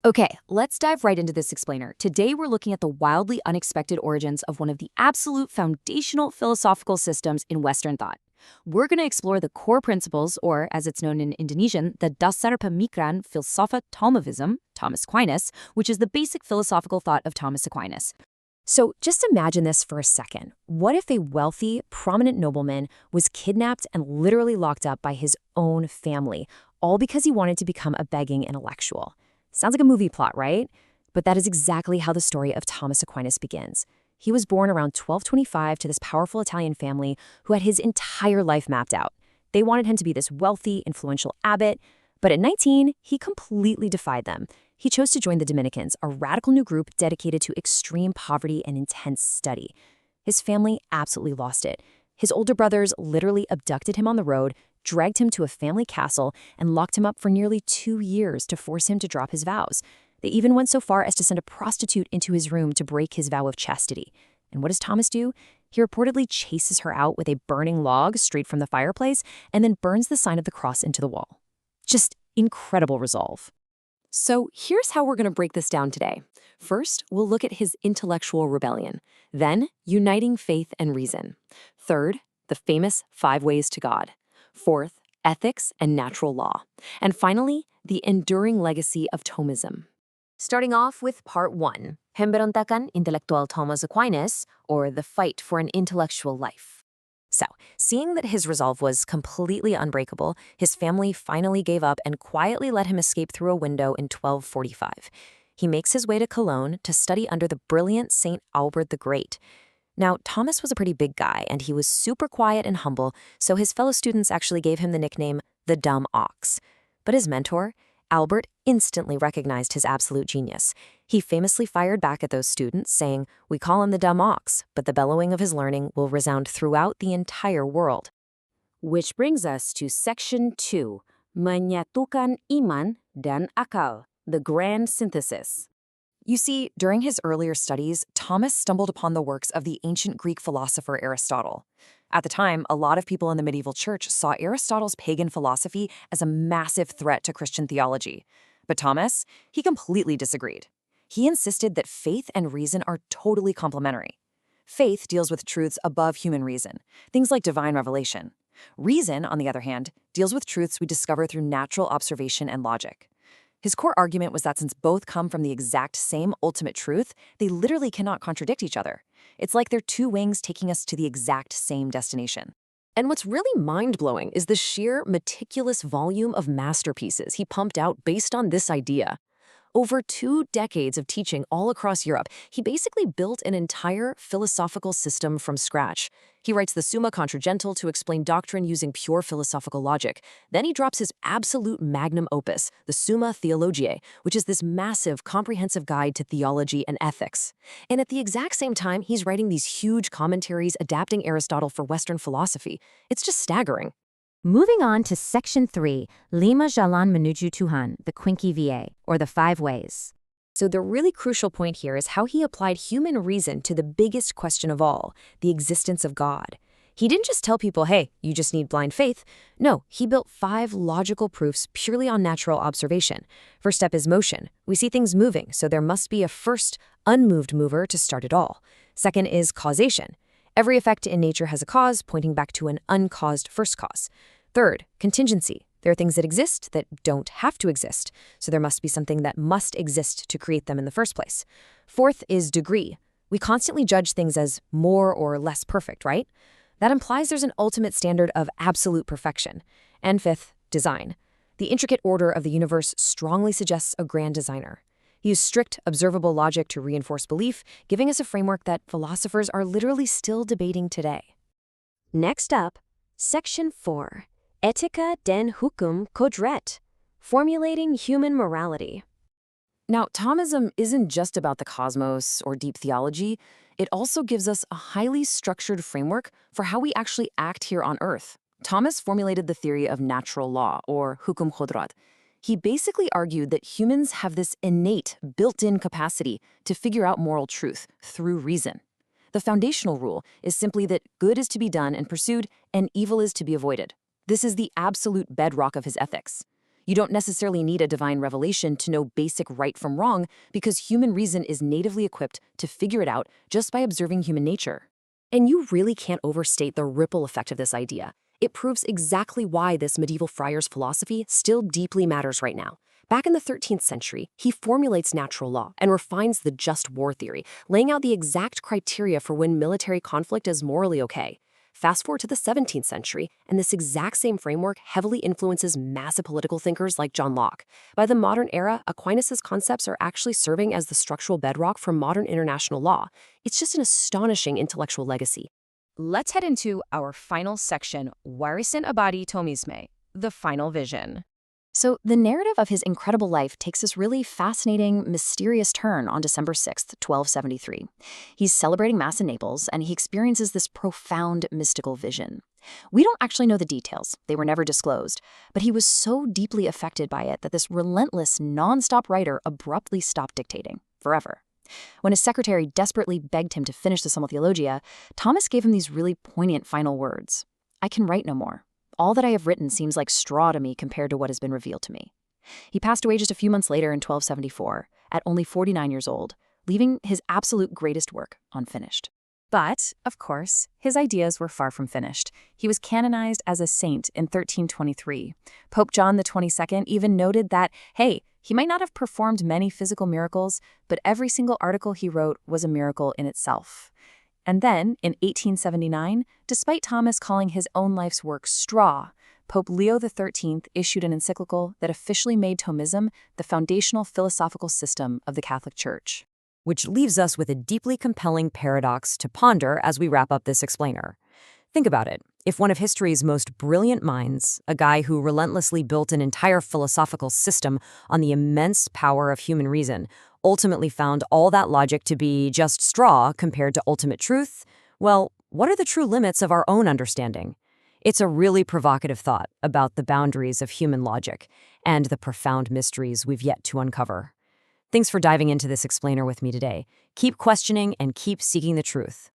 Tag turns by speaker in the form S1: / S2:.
S1: Okay, let's dive right into this explainer. Today we're looking at the wildly unexpected origins of one of the absolute foundational philosophical systems in Western thought. We're going to explore the core principles, or as it's known in Indonesian, the Dasar Pemikiran Filsafat Thomism, Thomas Aquinas, which is the basic philosophical thought of Thomas Aquinas. So just imagine this for a second. What if a wealthy, prominent nobleman was kidnapped and literally locked up by his own family, all because he wanted to become a begging intellectual? Sounds like a movie plot, right? But that is exactly how the story of Thomas Aquinas begins. He was born around 1225 to this powerful Italian family who had his entire life mapped out. They wanted him to be this wealthy, influential abbot, but at 19, he completely defied them. He chose to join the Dominicans, a radical new group dedicated to extreme poverty and intense study. His family absolutely lost it. His older brothers literally abducted him on the road, dragged him to a family castle, and locked him up for nearly 2 years to force him to drop his vows. They even went so far as to send a prostitute into his room to break his vow of chastity. And what does Thomas do? He reportedly chases her out with a burning log straight from the fireplace and then burns the sign of the cross into the wall. Just incredible resolve. So here's how we're going to break this down today. First, we'll look at his intellectual rebellion. Then, uniting faith and reason. Third, the famous 5 ways to God. Fourth, ethics and natural law. And finally, the enduring legacy of Thomism. Starting off with part 1, Pemberontakan Intelektual Thomas Aquinas, or the fight for an intellectual life. So, seeing that his resolve was completely unbreakable, his family finally gave up and quietly let him escape through a window in 1245. He makes his way to Cologne to study under the brilliant Saint Albert the Great. Now, Thomas was a pretty big guy, and he was super quiet and humble, so his fellow students actually gave him the nickname the Dumb Ox. But his mentor, Albert, instantly recognized his absolute genius. He famously fired back at those students, saying, "We call him the Dumb Ox, but the bellowing of his learning will resound throughout the entire world." Which brings us to Section 2, Menyatukan Iman dan Akal, the Grand Synthesis. You see, during his earlier studies, Thomas stumbled upon the works of the ancient Greek philosopher Aristotle. At the time, a lot of people in the medieval church saw Aristotle's pagan philosophy as a massive threat to Christian theology. But Thomas, he completely disagreed. He insisted that faith and reason are totally complementary. Faith deals with truths above human reason, things like divine revelation. Reason, on the other hand, deals with truths we discover through natural observation and logic. His core argument was that since both come from the exact same ultimate truth, they literally cannot contradict each other. It's like they're 2 wings taking us to the exact same destination. And what's really mind-blowing is the sheer, meticulous volume of masterpieces he pumped out based on this idea. Over 2 decades of teaching all across Europe, he basically built an entire philosophical system from scratch. He writes the Summa Contragental to explain doctrine using pure philosophical logic. Then he drops his absolute magnum opus, the Summa Theologiae, which is this massive, comprehensive guide to theology and ethics. And at the exact same time, he's writing these huge commentaries adapting Aristotle for Western philosophy. It's just staggering. Moving on to Section 3, Lima Jalan Menuju Tuhan, the Quinqui VA, or the 5 ways. So the really crucial point here is how he applied human reason to the biggest question of all, the existence of God. He didn't just tell people, hey, you just need blind faith. No, he built 5 logical proofs purely on natural observation. First step is motion. We see things moving, so there must be a first, unmoved mover to start it all. Second is causation. Every effect in nature has a cause, pointing back to an uncaused first cause. Third, contingency. There are things that exist that don't have to exist, so there must be something that must exist to create them in the first place. Fourth is degree. We constantly judge things as more or less perfect, right? That implies there's an ultimate standard of absolute perfection. And fifth, design. The intricate order of the universe strongly suggests a grand designer. He used strict, observable logic to reinforce belief, giving us a framework that philosophers are literally still debating today. Next up, Section 4, Etika den Hukum Kodrat, formulating human morality. Now, Thomism isn't just about the cosmos or deep theology. It also gives us a highly structured framework for how we actually act here on Earth. Thomas formulated the theory of natural law, or Hukum Kodrat. He basically argued that humans have this innate, built-in capacity to figure out moral truth through reason. The foundational rule is simply that good is to be done and pursued, and evil is to be avoided. This is the absolute bedrock of his ethics. You don't necessarily need a divine revelation to know basic right from wrong because human reason is natively equipped to figure it out just by observing human nature. And you really can't overstate the ripple effect of this idea. It proves exactly why this medieval friar's philosophy still deeply matters right now. Back in the 13th century, he formulates natural law and refines the just war theory, laying out the exact criteria for when military conflict is morally okay. Fast forward to the 17th century, and this exact same framework heavily influences massive political thinkers like John Locke. By the modern era, Aquinas' concepts are actually serving as the structural bedrock for modern international law. It's just an astonishing intellectual legacy. Let's head into our final section, Warisin Abadi Tomisme, the final vision. So the narrative of his incredible life takes this really fascinating, mysterious turn on December 6th, 1273. He's celebrating Mass in Naples, and he experiences this profound mystical vision. We don't actually know the details. They were never disclosed. But he was so deeply affected by it that this relentless, non-stop writer abruptly stopped dictating, forever. When his secretary desperately begged him to finish the Summa Theologia, Thomas gave him these really poignant final words. "I can write no more. All that I have written seems like straw to me compared to what has been revealed to me." He passed away just a few months later in 1274, at only 49 years old, leaving his absolute greatest work unfinished. But, of course, his ideas were far from finished. He was canonized as a saint in 1323. Pope John XXII even noted that, hey, he might not have performed many physical miracles, but every single article he wrote was a miracle in itself. And then, in 1879, despite Thomas calling his own life's work straw, Pope Leo XIII issued an encyclical that officially made Thomism the foundational philosophical system of the Catholic Church.
S2: Which leaves us with a deeply compelling paradox to ponder as we wrap up this explainer. Think about it. If one of history's most brilliant minds, a guy who relentlessly built an entire philosophical system on the immense power of human reason, ultimately found all that logic to be just straw compared to ultimate truth, well, what are the true limits of our own understanding? It's a really provocative thought about the boundaries of human logic and the profound mysteries we've yet to uncover. Thanks for diving into this explainer with me today. Keep questioning and keep seeking the truth.